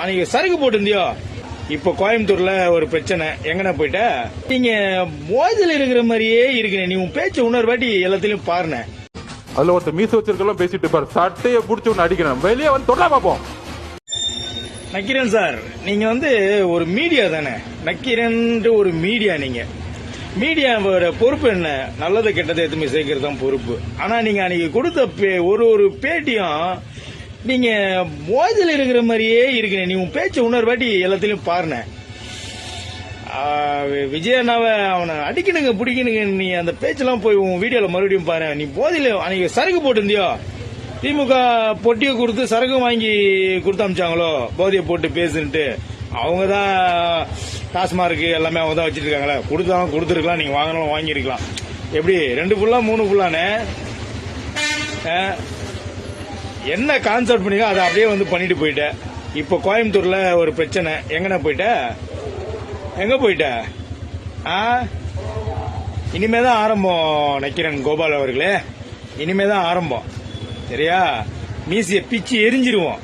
அன்னைக்கு சரக்கு போட்டிருந்தியோ. இப்ப கோயம்புத்தூர்ல ஒரு பிரச்சனை. எங்கன போயிட்ட? நீங்க மோதல் இருக்கிற மாதிரியே இருக்கிறேன். நீ உன் பேச்சு இன்னொரு வாட்டி எல்லாத்திலயும் பாருன. அதுல ஒருத்தர் மீச வச்சிருக்கலாம் பேசிட்டு பாரு. சட்டையை புடிச்சு ஒன்னு அடிக்கிறேன். வெளியே வந்து தொடர பாப்போம். நக்கீரன் சார், நீங்க ஒரு மீடியா தானே? நக்கீரன் ஒரு மீடியா. நீங்க மீடியாவோட பொறுப்பு என்ன? நல்லதை கெட்டதை எதுவுமே சேர்க்கறது தான் பொறுப்பு. ஆனா நீங்க அன்னைக்கு கொடுத்த ஒரு பேட்டியும் நீங்க மோதல் இருக்கிற மாதிரியே இருக்கிறேன். நீ உன் பேச்சு இன்னொரு வாட்டி எல்லாத்திலயும் பாருன. விஜய் அண்ணாவை அவனை அடிக்கணுங்க பிடிக்கணுங்க. நீ அந்த பேச்செல்லாம் போய் உன் வீடியோல மறுபடியும் பாரு. நீ போதில அன்னைக்கு சரக்கு போட்டிருந்தியோ. திமுக பொட்டியை கொடுத்து சரக்கு வாங்கி கொடுத்து அமிச்சாங்களோ, போதையை போட்டு பேசுன்ட்டு. அவங்க தான் டாஸ்மார்க் எல்லாமே அவங்க தான் வச்சிட்டு இருக்காங்களே. கொடுத்துருக்கலாம். நீங்க வாங்கணும் வாங்கிருக்கலாம். எப்படி 2 புல்லா 3 புல்லானே? என்ன கான்செப்ட் பண்ணீங்க அதை அப்படியே பண்ணிட்டு போயிட்ட. இப்ப கோயம்புத்தூர்ல ஒரு பிரச்சனை. எங்கன போயிட்ட? எங்க போயிட்ட? இனிமேதான் ஆரம்பம் நக்கீரன் கோபால் அவர்களே. இனிமேதான் ஆரம்பம். சரியா? மீசிய பிச்சு எரிஞ்சிருவோம்.